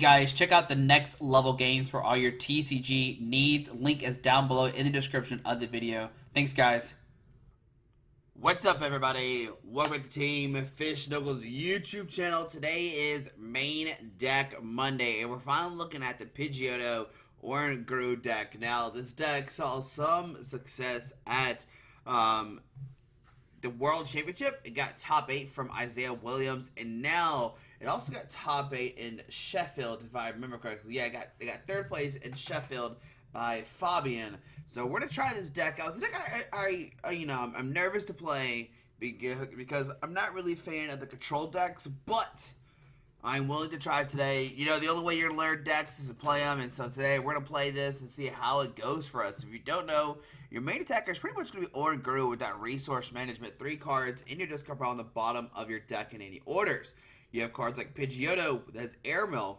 guys, check out the next level games for all your TCG needs. Link is down below in the description of the video. Thanks, guys. What's up, everybody? Welcome to Team Fish Knuckles YouTube channel. Today is Main Deck Monday, and we're finally looking at the Pidgeotto Oranguru deck. Now, this deck saw some success at the World Championship. It got top 8 from Isaiah Williams, and now it also got top 8 in Sheffield, if I remember correctly. Yeah, it got third place in Sheffield by Fabian. So we're gonna try this deck out. This deck, I'm nervous to play because I'm not really a fan of the control decks, but I'm willing to try today. You know, the only way you're gonna learn decks is to play them, and so today we're gonna play this and see how it goes for us. If you don't know, your main attacker is pretty much gonna be Oranguru with that resource management. 3 cards in your discard pile on the bottom of your deck in any orders. You have cards like Pidgeotto that has Airmill.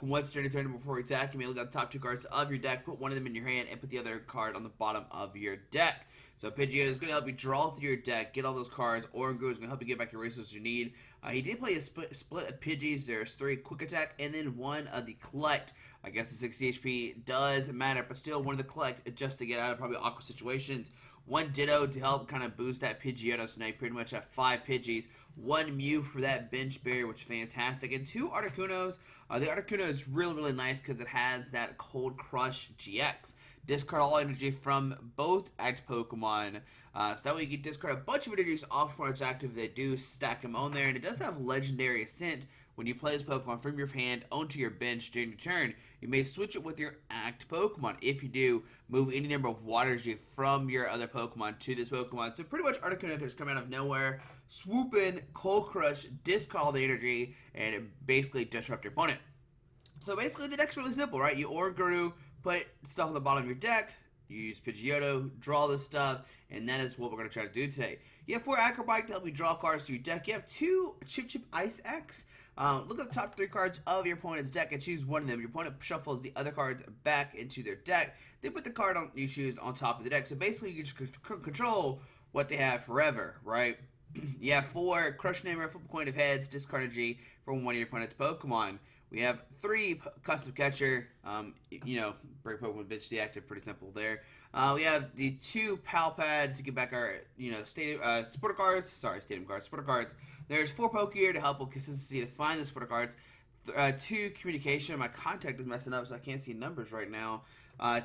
Once during your turn before you attack, you may look at the top 2 cards of your deck, put one of them in your hand, and put the other card on the bottom of your deck. So Pidgeotto is going to help you draw through your deck, get all those cards. Oranguru is going to help you get back your resources you need. He did play a split of Pidgeys. There's 3 Quick Attack, and then 1 of the Collect. I guess the 60 HP does matter, but still 1 of the Collect just to get out of probably awkward situations. 1 Ditto to help kind of boost that Pidgeotto, so now you pretty much have 5 Pidgeys. 1 Mew for that bench barrier, which is fantastic. And 2 Articunos. The Articuno is really, really nice because it has that Cold Crush GX. Discard all energy from both active Pokemon. So that way you can discard a bunch of energies off opponent's active. They do stack them on there. And it does have Legendary Ascent. When you play this Pokemon from your hand onto your bench during your turn, you may switch it with your active Pokemon. If you do, move any number of water energy from your other Pokemon to this Pokemon. So pretty much Articuno can just come out of nowhere, swoop in, Cold Crush, discard all the energy, and basically disrupt your opponent. So basically the deck's really simple, right? You Oranguru, put stuff on the bottom of your deck, you use Pidgeotto, draw this stuff, and that is what we're going to try to do today. You have 4 Acrobyte to help you draw cards to your deck. You have 2 Chip Chip Ice X. Look at the top 3 cards of your opponent's deck and choose one of them. Your opponent shuffles the other cards back into their deck. They put the card you choose on top of the deck. So basically you can just control what they have forever, right? You have 4 Crush Namer, flip a coin of heads, discard energy from one of your opponent's Pokemon. We have 3 Custom Catcher, break Pokemon bench deactive, pretty simple there. We have the 2 Pal Pad to get back our, Supporter cards. Sorry, Stadium cards, Supporter cards. There's 4 Pokegear to help with consistency to find the Supporter cards. 2 Communication. My contact is messing up, so I can't see numbers right now.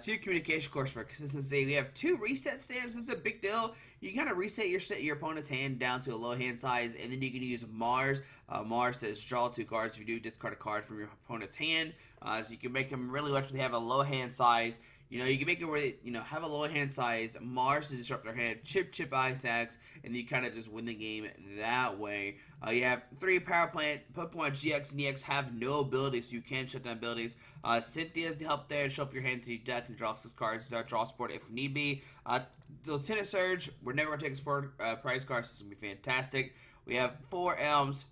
2 Communication Course for consistency. We have 2 Reset Stamps. This is a big deal. You kind of reset your opponent's hand down to a low hand size, and then you can use Mars. Mars says draw 2 cards. If you do, discard a card from your opponent's hand. So you can make them really much. They have a low hand size. You can make it where they, have a low hand size, Mars to disrupt their hand, Chip Ice Axe, and you kind of just win the game that way. You have 3 Power Plant, Pokemon GX and EX have no abilities, so you can shut down abilities. Cynthia's to help there, shuffle your hand to your deck and draw 6 cards, draw support if need be. The Lieutenant Surge, we're never going to take a support prize card, so this is going to be fantastic. We have 4 Elms.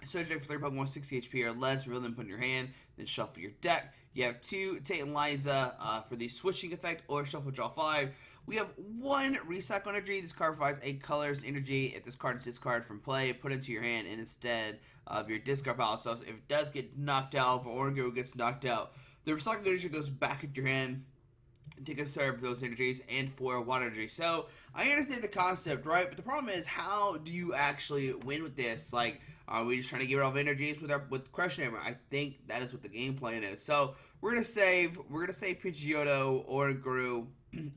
Search deck for 3 Pokemon 60 HP or less, reel them put in your hand, then shuffle your deck. You have 2 Tate and Liza for the switching effect or shuffle draw 5. We have 1 Recycle Energy. This card provides 8 colors energy. If this card is discarded from play, put it into your hand and instead of your discard pile. So if it does get knocked out, if Oranguru gets knocked out, the Recycle Energy goes back into your hand. Take a serve of those energies and 4 water energy. So I understand the concept, right? But the problem is, how do you actually win with this? Like, are we just trying to get rid of energies with Crush Hammer? I think that is what the game plan is. So we're gonna save Pidgeotto or Oranguru.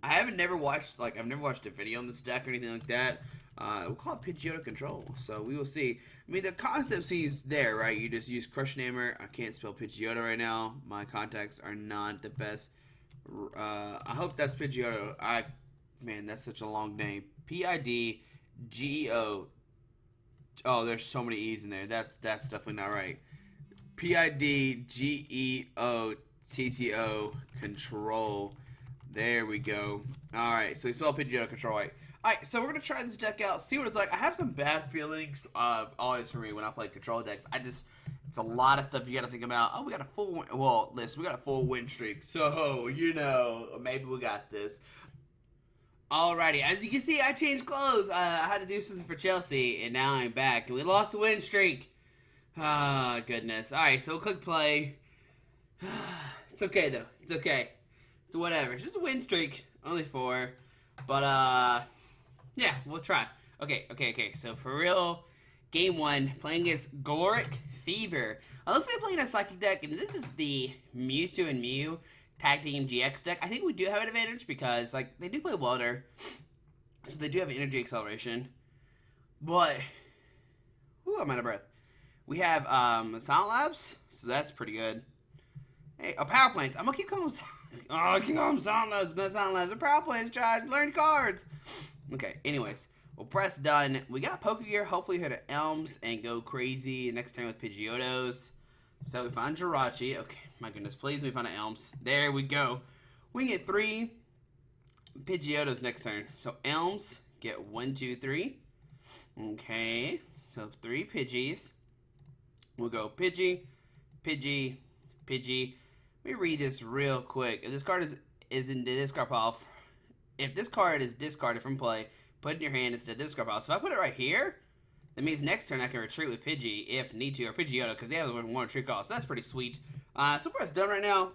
I've never watched a video on this deck or anything like that. We'll call it Pidgeotto Control. So we will see. I mean, the concept seems there, right? You just use Crush Hammer. I can't spell Pidgeotto right now. My contacts are not the best. I hope that's Pidgeotto. Man, that's such a long name. Pidgeo. Oh, there's so many E's in there. That's definitely not right. Pidgeotto Control. There we go. Alright, so you spell Pidgeotto Control right. Alright, so we're going to try this deck out, see what it's like. I have some bad feelings always for me when I play control decks. It's a lot of stuff you got to think about. Oh, we got a full win streak. So, maybe we got this. Alrighty, as you can see, I changed clothes. I had to do something for Chelsea, and now I'm back. We lost the win streak. Ah, goodness. Alright, so we'll click play. It's okay, though. It's okay. It's whatever. It's just a win streak. Only 4. But, yeah, we'll try. Okay. So, for real, game 1, playing against Goric Fever. Let's say playing a Psychic deck, and this is the Mewtwo and Mew Tag Team GX deck. I think we do have an advantage because, like, they do play Water. So, they do have energy acceleration. But, ooh, I'm out of breath. We have, Silent Labs, so that's pretty good. Hey, Power Plants. I'm gonna keep calling them. I keep calling them Silent Labs, but not Silent Labs. They're Power Plants, Josh. Learn cards. Okay, anyways. We'll press done. We got Pokegear. Hopefully hit Elms and go crazy next turn with Pidgeottos. So we found Jirachi. Okay, my goodness. Please, we found an Elms. There we go. We can get 3 Pidgeottos next turn. So Elms get 1, 2, 3. Okay, so 3 Pidgeys. We'll go Pidgey, Pidgey, Pidgey. Let me read this real quick. If this card is in the discard pile, if this card is discarded from play, put it in your hand instead of discard pile. So if I put it right here, that means next turn I can retreat with Pidgey if need to, or Pidgeotto, because they have one retreat cost. So that's pretty sweet. So press done right now.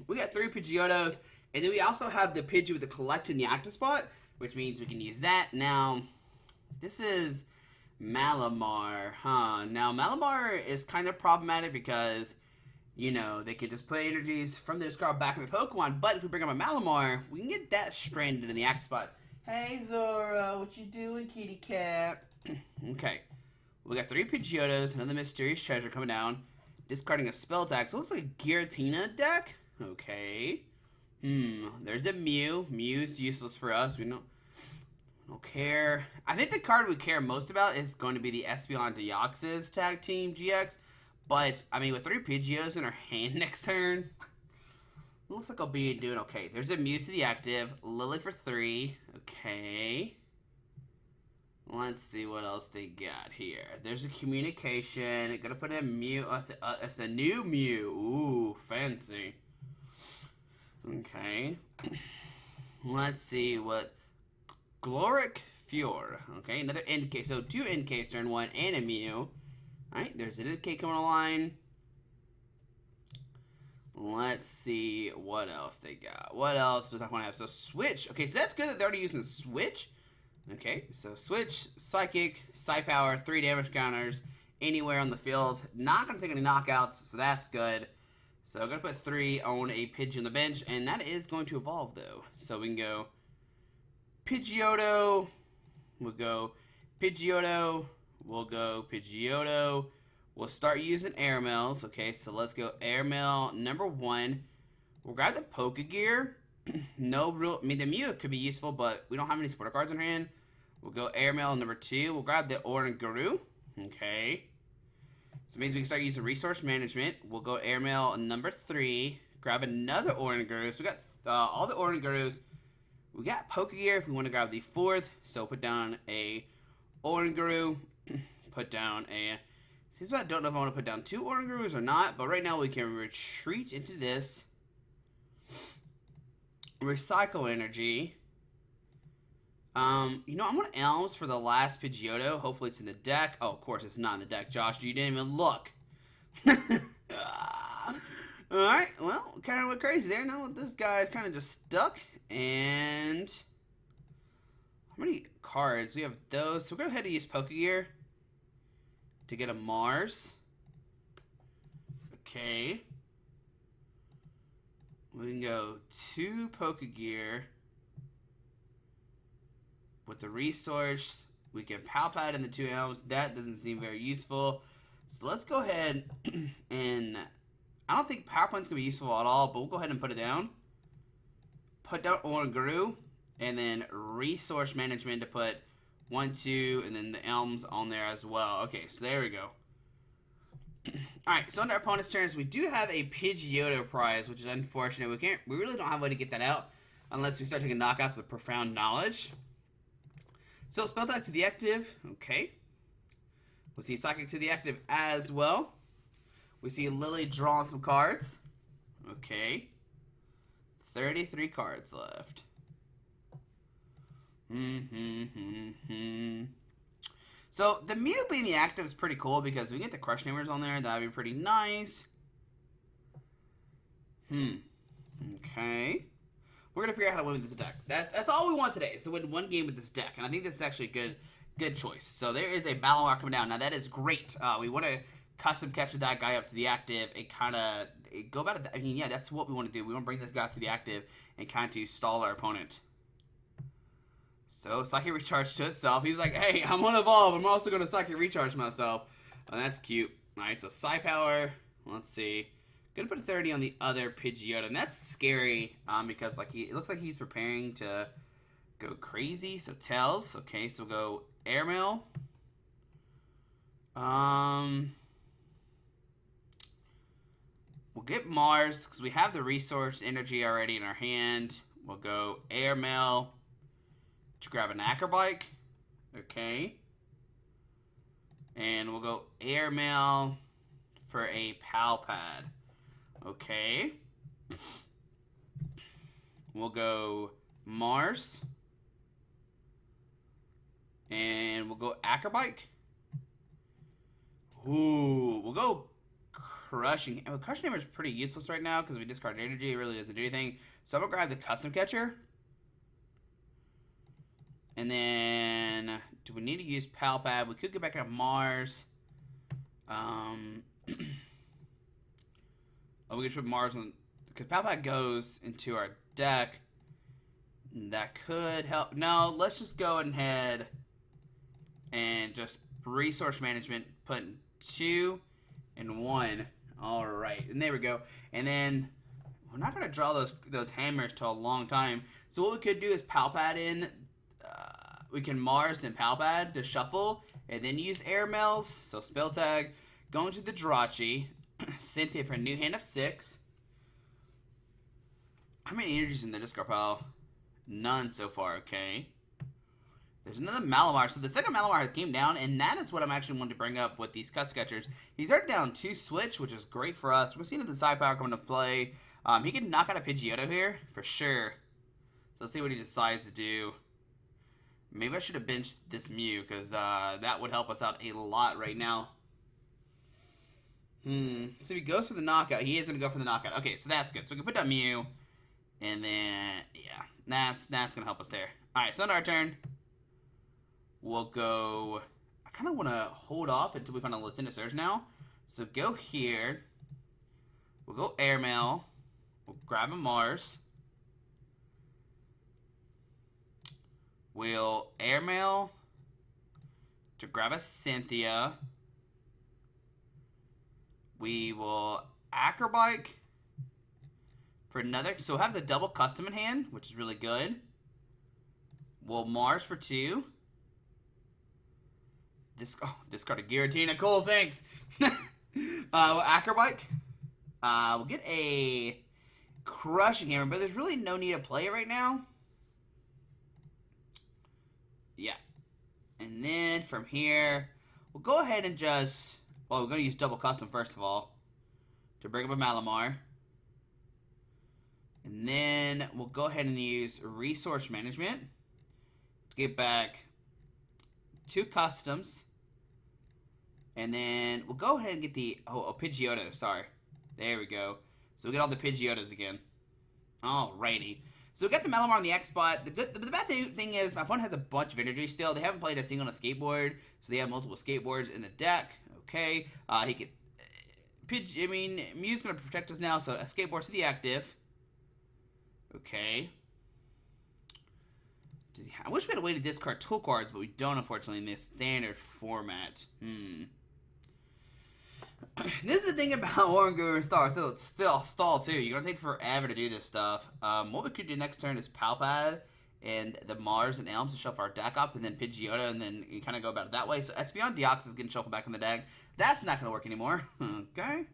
We got 3 Pidgeottos, and then we also have the Pidgey with the collect in the active spot, which means we can use that. Now, this is Malamar, huh? Now, Malamar is kind of problematic because, you know, they can just put energies from the discard back in the Pokemon, but if we bring up a Malamar, we can get that stranded in the active spot. Hey, Zora, what you doing, kitty cat? Okay, we got 3 Pidgeottos, another mysterious treasure coming down, discarding a spell attack. So it looks like a Giratina deck. Okay. There's a Mew. Mew's useless for us. We don't care. I think the card we care most about is going to be the Espeon Deoxys Tag Team GX. But, I mean, with 3 Pidgeotos in our hand next turn, it looks like I'll be doing okay. There's a Mew to the active. Lily for 3. Okay. Let's see what else they got here. There's a communication. Gonna put in Mew. It's a new Mew. Ooh, fancy. Okay. Let's see what... Gloric Fjord. Okay, another NK. So 2 NKs turn 1 and a Mew. Alright, there's an NK coming online. Let's see what else they got. What else does I want to have? So Switch. Okay, so that's good that they're already using Switch. Okay, so Switch, Psychic, Psy-Power, 3 damage counters anywhere on the field. Not going to take any knockouts, so that's good. So I'm going to put 3 on a Pidgey on the bench, and that is going to evolve, though. So we can go Pidgeotto. We'll go Pidgeotto. We'll go Pidgeotto. We'll start using Airmails. Okay, so let's go Airmail number 1. We'll grab the Pokegear. No real... I mean, the Mew could be useful, but we don't have any supporter cards in our hand. We'll go Airmail number 2. We'll grab the Oranguru. Okay. So it means we can start using Resource Management. We'll go Airmail number 3. Grab another Oranguru. So we got all the Orangurus. We got Pokegear if we want to grab the 4th. So put down a Oranguru. Put down a... See, I don't know if I want to put down 2 Orangurus or not. But right now we can retreat into this. Recycle energy. You know, I'm going to Elms for the last Pidgeotto. Hopefully it's in the deck. Oh, of course it's not in the deck, Josh. You didn't even look. Alright, well, kind of went crazy there. Now this guy's kind of just stuck. And how many cards? We have those. So we're going to go ahead and use Pokegear to get a Mars. Okay. We can go 2 Pokegear with the resource. We can Palpad in the 2 Elms. That doesn't seem very useful. So let's go ahead and... I don't think Power Plant's going to be useful at all, but we'll go ahead and put it down. Put down Oranguru, and then Resource Management to put 1, 2, and then the Elms on there as well. Okay, so there we go. Alright, so on our opponent's turns, we do have a Pidgeotto prize, which is unfortunate. We really don't have a way to get that out unless we start taking knockouts with Profound Knowledge. So, Spell Attack to the active. Okay. We'll see Psychic to the active as well. We see Lily drawing some cards. Okay. 33 cards left. So the Mew being the active is pretty cool because if we get the Crush Namers on there, that'd be pretty nice. Okay. We're gonna figure out how to win with this deck. That's all we want today, is to win one game with this deck, and I think this is actually a good choice. So there is a Malamar coming down. Now that is great. We want to custom catch that guy up to the active and kind of go about it. I mean, yeah, that's what we want to do. We want to bring this guy to the active and kind of stall our opponent. So Psychic Recharge to itself. He's like, hey, I'm gonna evolve. I'm also gonna Psychic Recharge myself. Oh, that's cute. Nice. So Psy Power. Let's see. Gonna put a 30 on the other Pidgeotto, and that's scary because like it looks like he's preparing to go crazy. So Tails, okay, so we'll go Airmail. We'll get Mars because we have the resource energy already in our hand. We'll go Airmail to grab an Acrobike, okay, and we'll go Airmail for a Palpad. Okay. We'll go Mars. And we'll go Acrobike. Ooh, we'll go Crushing. Crushing Hammer is pretty useless right now because we discard energy. It really doesn't do anything. So I'm going to grab the Custom Catcher. And then, do we need to use Palpad? We could go back on Mars. Oh, we could put Mars on, because Palpad goes into our deck. That could help. No, let's just go ahead and just resource management, put 2 and 1. All right, and there we go. And then we're not gonna draw those hammers till a long time. So what we could do is Palpad in. We can Mars then Palpad to shuffle, and then use Airmails. So Spell Tag, going to the Jirachi. Cynthia for a new hand of 6. How many energies in the discard pile? None so far, okay. There's another Malamar. So the second Malamar came down, and that is what I'm actually wanting to bring up with these Custom Catchers. He's already down 2 switch, which is great for us. We're seeing the Psy Power coming to play. He can knock out a Pidgeotto here, for sure. So let's see what he decides to do. Maybe I should have benched this Mew, because that would help us out a lot right now. So if he goes for the knockout, he is going to go for the knockout. Okay, so that's good. So we can put down Mew. And then, yeah, that's going to help us there. Alright, so on our turn, we'll go... I kind of want to hold off until we find a Lieutenant Surge now. So go here. We'll go Airmail. We'll grab a Mars. We'll Airmail to grab a Cynthia. We will Acrobike for another. So we'll have the double custom in hand, which is really good. We'll Mars for 2. Discard a Giratina. Cool, thanks. We'll Acrobike. We'll get a Crushing Hammer, but there's really no need to play it right now. Yeah. And then from here, we'll go ahead and just... Well, we're going to use double custom first of all to bring up a Malamar. And then we'll go ahead and use resource management to get back 2 customs. And then we'll go ahead and get the Pidgeotto, sorry. There we go. So we get all the Pidgeottos again. Alrighty. So we got the Malamar on the X spot. The bad thing is my opponent has a bunch of energy still. They haven't played a single on a skateboard, so they have multiple skateboards in the deck. Okay, he could. Mew's gonna protect us now, so a skateboard to the active. Okay. I wish we had a way to discard tool cards, but we don't, unfortunately, in this standard format. This is the thing about Oranguru and Star. So it's still stall too. You're gonna take forever to do this stuff. What we could do next turn is Palpad and the Mars and Elms to shuffle our deck up, and then Pidgeotto, and then you kind of go about it that way. So Espeon Deoxys is getting shuffled back in the deck. That's not gonna work anymore. Okay,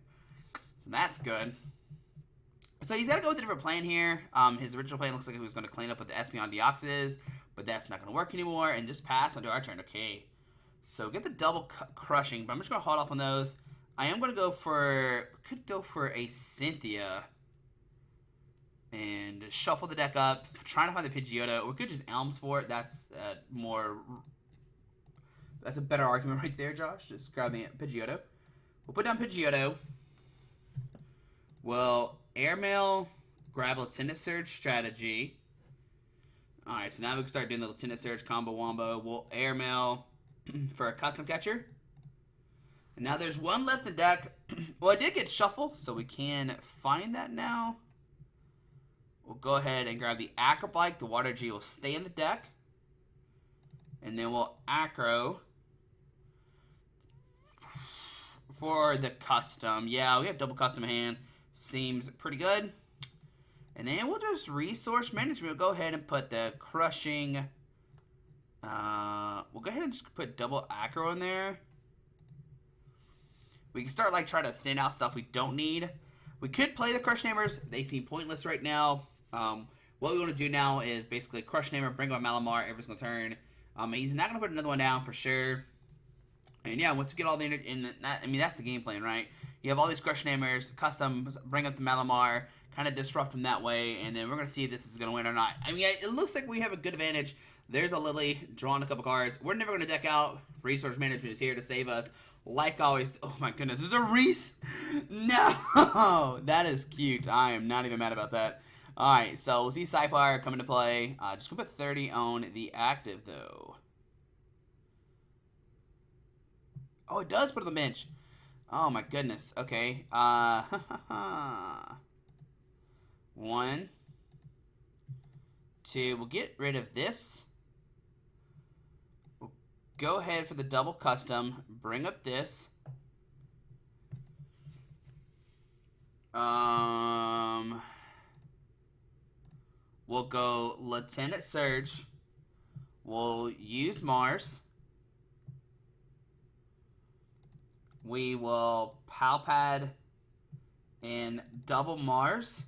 so that's good. So he's got to go with a different plan here. His original plan looks like he was going to clean up with the Espeon Deoxys, but that's not going to work anymore, and just pass onto our turn. Okay, so get the double crushing, but I'm just going to hold off on those. I am going to go for, could go for a Cynthia and shuffle the deck up, trying to find the Pidgeotto. We could just Elms for it. That's more That's a better argument right there, Josh. Just grab the Pidgeotto. We'll put down Pidgeotto. We'll airmail, grab Lieutenant Surge strategy. Alright, so now we can start doing the Lieutenant Surge combo wombo. We'll airmail for a custom catcher. And now there's one left in the deck. Well, it did get shuffled, so we can find that now. We'll go ahead and grab the Acrobike. The Water G will stay in the deck. And then we'll Acro for the custom. Yeah, we have double custom hand. Seems pretty good. And then we'll just resource management. We'll go ahead and put the crushing. We'll go ahead and just put double Acro in there. We can start like trying to thin out stuff we don't need. We could play the Crush Namers. They seem pointless right now. What we want to do now is basically Crush Namer, bring up Malamar every single turn. He's not going to put another one down for sure. And yeah, once we get all the energy, I mean, that's the game plan, right? You have all these Crush Namers, customs, bring up the Malamar, kind of disrupt them that way, and then we're going to see if this is going to win or not. I mean, it looks like we have a good advantage. There's a Lily, drawing a couple cards. We're never going to deck out. Resource Management is here to save us. Like always. Oh my goodness, there's a Reese. No, that is cute. I am not even mad about that. Alright, so we'll see Psyfire come into play. Just gonna put 30 on the active though. Oh, it does put on the bench. Oh my goodness. Okay. 1, 2. We'll get rid of this. We'll go ahead for the double custom. Bring up this. We'll go Lieutenant Surge. We'll use Mars. We will Palpad and double Mars.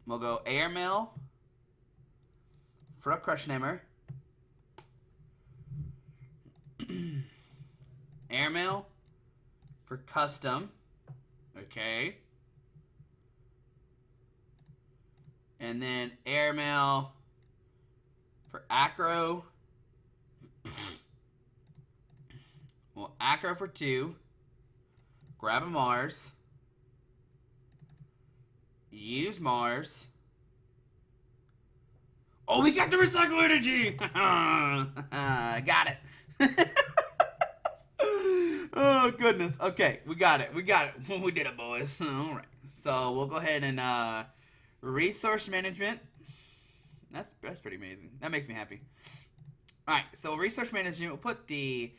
We'll go Airmail for a Crush Namer. Airmail for custom. Okay. And then Airmail for Acro. Well, Acro for 2. Grab a Mars. Use Mars. Oh, we got the recycle energy! Got it. Oh, goodness. Okay, we got it. We got it. We did it, boys. All right. So we'll go ahead and resource management. That's pretty amazing. That makes me happy. All right, so resource management. We'll put the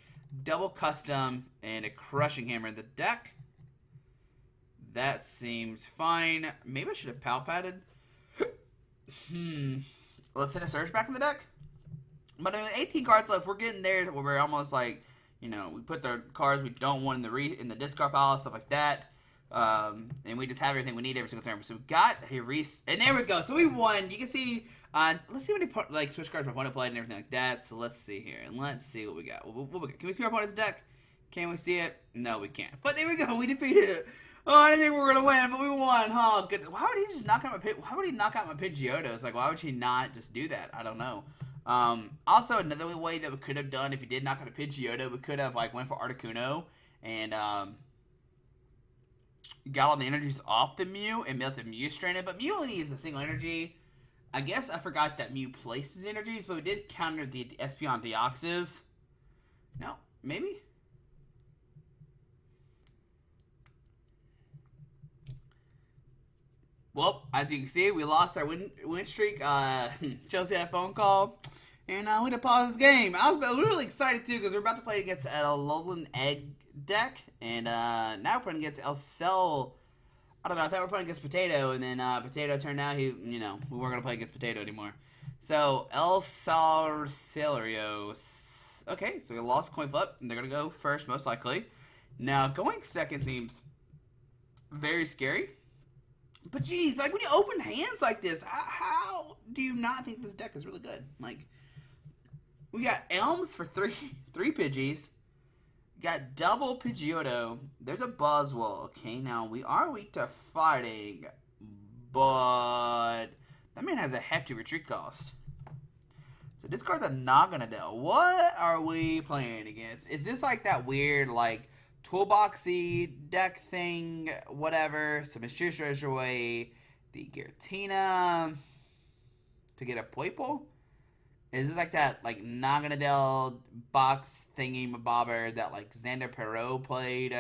double custom and a crushing hammer in the deck. That seems fine. Maybe I should have palpated. Let's hit a surge back in the deck. But I mean, 18 cards left. We're getting there where we're almost like, you know, we put the cards we don't want in the discard pile, stuff like that. And we just have everything we need every single turn. So we got a and there we go. So we won. You can see. Let's see how many switch cards my opponent played and everything like that. So let's see here and let's see what we got. Can we see our opponent's deck? Can we see it? No, we can't. But there we go. We defeated it. Oh, I didn't think we were gonna win, but we won. Oh, good. Why would he just knock out Why would he knock out my Pidgeottos? Like, why would he not just do that? I don't know. Also, another way that we could have done if he did knock out a Pidgeotto, we could have like went for Articuno and got all the energies off the Mew and let the Mew stranded. But Mew only needs a single energy. I guess I forgot that Mew places energies, but we did counter the Espeon Deoxys. No, maybe. Well, as you can see, we lost our win streak. Chelsea had a phone call, and we had to pause the game. I was really excited, too, because we're about to play against a Alolan Egg deck, and now we're playing against El Cell. I don't know, I thought we were playing against Potato, and then Potato turned out we weren't going to play against Potato anymore. So, El Salarios. Okay, so we lost coin flip, and they're going to go first, most likely. Now, going second seems very scary. But geez, like when you open hands like this, how do you not think this deck is really good? Like, we got Elms for three Pidgeys. Got double Pidgeotto. There's a Buzzwole. Okay, now we are weak to fighting, but that man has a hefty retreat cost. So So this card's a Naganadel. What are we playing against? Is this like that weird, like, toolboxy deck thing? Whatever. So Mysterious Treasure Away, the Giratina to get a Poiple? Is this like that, like, Naganadel box thingy-mabobber that, like, Xander Perot played?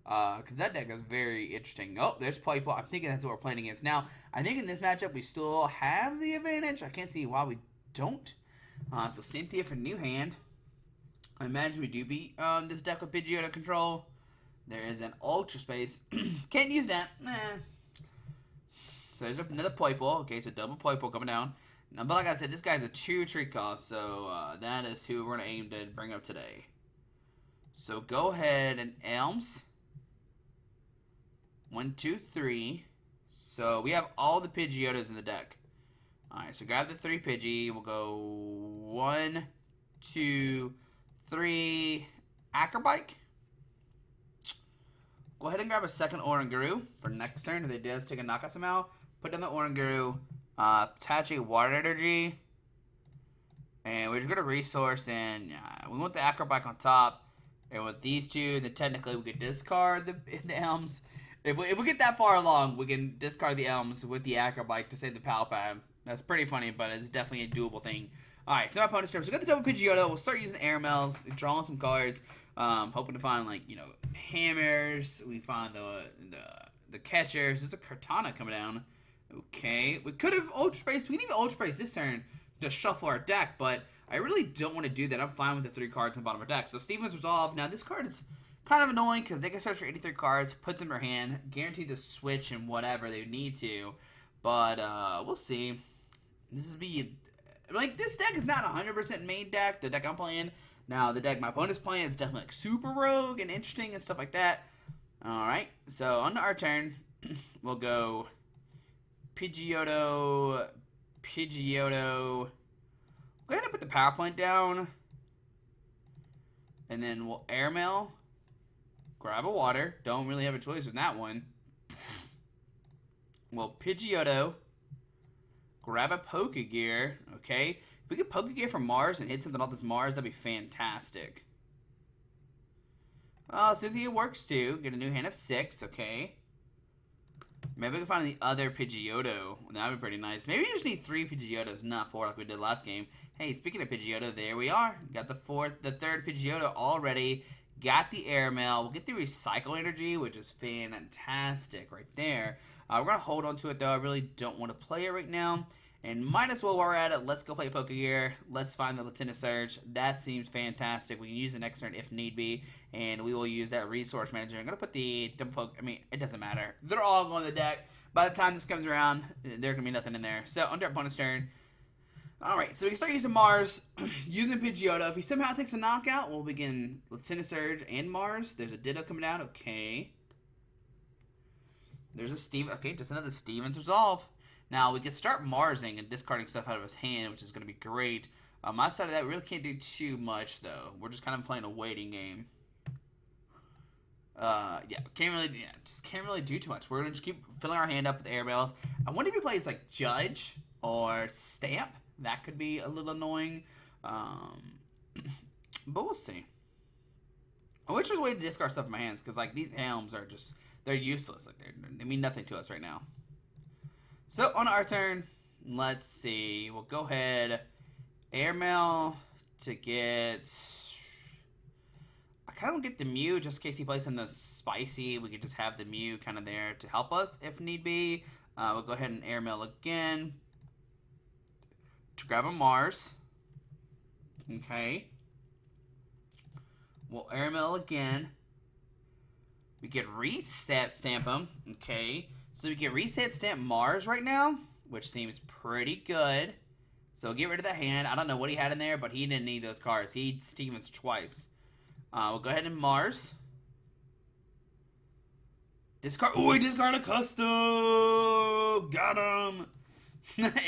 Because that deck is very interesting. Oh, there's Poiple. I'm thinking that's what we're playing against. Now, I think in this matchup, we still have the advantage. I can't see why we don't. So Cynthia for new hand. I imagine we do beat this deck with Pidgeotto control. There is an Ultra Space. Can't use that. So there's another Poiple. Okay, so double Poiple coming down. Now, but like I said, this guy's a true trick cost, so that is who we're going to aim to bring up today. So go ahead and Elms. 1, 2, 3. So we have all the Pidgeottos in the deck. Alright, so grab the 3 Pidgey. We'll go 1, 2, 3. Acrobike. Go ahead and grab a second Oranguru for next turn. If it does take a knockout somehow, put down the Oranguru. Attach a Water Energy. And we're just going to resource in. We want the Acrobike on top. And with these two, then technically we could discard the Elms. If we get that far along, we can discard the Elms with the Acrobike to save the Palpad. That's pretty funny, but it's definitely a doable thing. Alright, so my opponent's turn. So we got the double Pidgeotto. We'll start using Airmails, drawing some cards. Hoping to find, like, you know, hammers. We find the catchers. There's a Kartana coming down. Okay. We could have Ultra Space. We can even Ultra Space this turn to shuffle our deck, but I really don't want to do that. I'm fine with the 3 cards on the bottom of our deck. So Steven's Resolve. Now, this card is kind of annoying because they can search for 83 cards, put them in their hand, guarantee the switch and whatever they need to. But we'll see. This is like, this deck is not 100% main deck, the deck I'm playing. Now, the deck my opponent's playing is definitely like super rogue and interesting and stuff like that. Alright, so on to our turn, we'll go Pidgeotto. Go ahead and put the power plant down. And then we'll Airmail. Grab a water. Don't really have a choice with that one. We'll Pidgeotto. Grab a Pokegear. Okay. If we get Pokegear from Mars and hit something off this Mars, that'd be fantastic. Oh, Cynthia works too. Get a new hand of 6. Okay. Maybe we can find the other Pidgeotto. That'd be pretty nice. Maybe we just need 3 Pidgeottos, not 4 like we did last game. Hey, speaking of Pidgeotto, there we are. Got the 3rd Pidgeotto already. Got the Airmail. We'll get the Recycle Energy, which is fantastic right there. We're going to hold on to it, though. I really don't want to play it right now. And might as well, while we're at it, let's go play Pokegear. Let's find the Lieutenant Surge. That seems fantastic. We can use it next turn if need be. And we will use that Resource Manager. I'm going to put the it doesn't matter. They're all going to the deck. By the time this comes around, there can be nothing in there. So, under opponent's turn. Alright, so we can start using Mars, using Pidgeotto. If he somehow takes a knockout, we'll begin Lieutenant Surge and Mars. There's a Ditto coming out. Okay. There's a Steven. Okay, just another Steven's Resolve. Now, we can start Marsing and discarding stuff out of his hand, which is going to be great. Outside of that, we really can't do too much, though. We're just kind of playing a waiting game. Can't really do too much. We're going to just keep filling our hand up with airmails. I wonder if he plays, like, Judge or Stamp. That could be a little annoying. But we'll see. I wish there was a way to discard stuff in my hands, because, like, these Helms are just, they're useless. Like, they mean nothing to us right now. So, on our turn, let's see. We'll go ahead, Airmail to get... I kind of want to get the Mew just in case he plays something spicy. We could just have the Mew kind of there to help us if need be. We'll go ahead and Airmail again to grab a Mars. Okay. We'll Airmail again. We get Reset Stamp him. Okay. So we get Reset Stamp Mars right now, which seems pretty good. So get rid of the hand. I don't know what he had in there, but he didn't need those cards. He Stevens twice. We'll go ahead and Mars. Discard. Oh, he discarded a custom. Got him.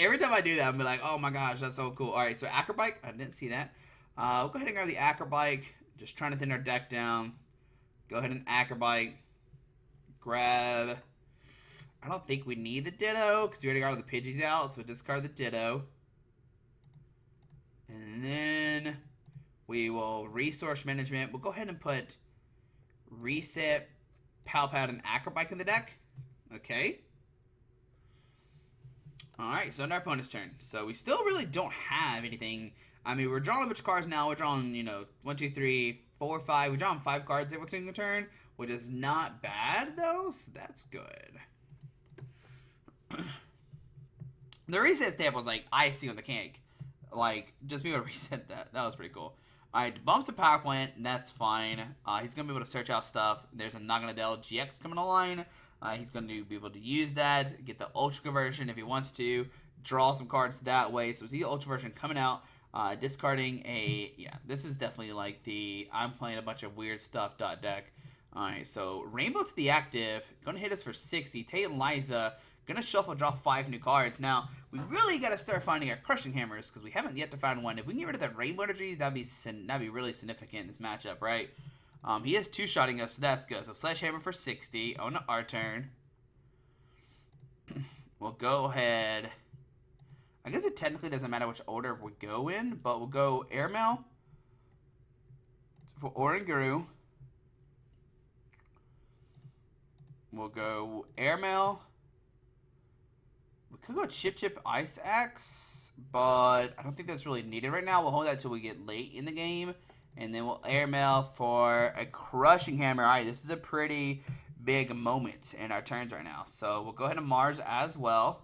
Every time I do that, I'm like, oh my gosh, that's so cool. All right, so Acrobike. I didn't see that. We'll go ahead and grab the Acrobike. Just trying to thin our deck down. Go ahead and Acrobike. Grab. I don't think we need the Ditto because we already got all the Pidgeys out, so discard the Ditto. And then we will resource management. We'll go ahead and put reset, Palpad, and Acrobike in the deck. Okay. Alright, so now our opponent's turn. So we still really don't have anything. I mean, we're drawing a bunch of cards now. We're drawing, 1, 2, 3, 4, 5. We're drawing 5 cards every single turn, which is not bad, though. So that's good. The reset stamp was like icing on the cake. Like, just be able to reset that. That was pretty cool. Alright, bumps the power plant. That's fine. He's going to be able to search out stuff. There's a Naganadel GX coming online. He's going to be able to use that. Get the Ultra conversion if he wants to. Draw some cards that way. So see the Ultra version coming out. Discarding a... Yeah, this is definitely like the... I'm playing a bunch of weird stuff deck. Alright, so Rainbow to the active. Going to hit us for 60. Tate and Liza. Gonna shuffle, draw 5 new cards. Now, we really gotta start finding our crushing hammers, because we haven't yet to find one. If we can get rid of the rainbow energies, that'd be really significant in this matchup, right? He is 2-shotting us, so that's good. So Sledgehammer for 60 on our turn. We'll go ahead. I guess it technically doesn't matter which order we go in, but we'll go Airmail for Oranguru. We'll go Airmail. We could go Chip Ice Axe, but I don't think that's really needed right now. We'll hold that until we get late in the game, and then we'll Airmail for a Crushing Hammer. All right, this is a pretty big moment in our turns right now. So we'll go ahead and Mars as well.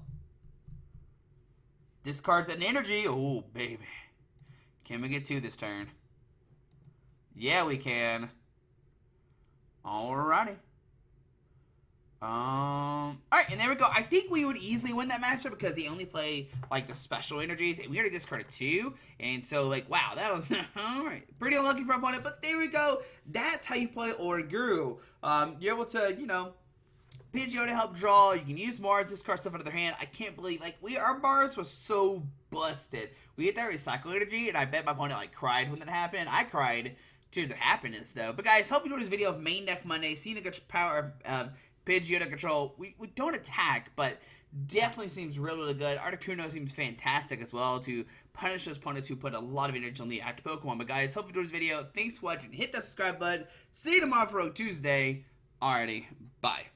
Discards an energy. Oh, baby. Can we get 2 this turn? Yeah, we can. Alrighty. Alright, and there we go. I think we would easily win that matchup because they only play, like, the special energies. And we already discarded 2. And so, like, wow, that was, alright. Pretty unlucky for our opponent, but there we go. That's how you play Oranguru. You're able to, Pidgeotto to help draw. You can use Mars, discard stuff out of their hand. I can't believe, like, our Mars was so busted. We hit that recycle energy, and I bet my opponent, like, cried when that happened. I cried. Tears of happiness, though. But, guys, hope you enjoyed this video of Main Deck Monday. Seeing the good power of Pidgeotto control. We don't attack, but definitely seems really good. Articuno seems fantastic as well to punish those opponents who put a lot of energy on the active Pokemon. But guys, hope you enjoyed this video. Thanks for watching. Hit that subscribe button. See you tomorrow for Rogue Tuesday. Alrighty, bye.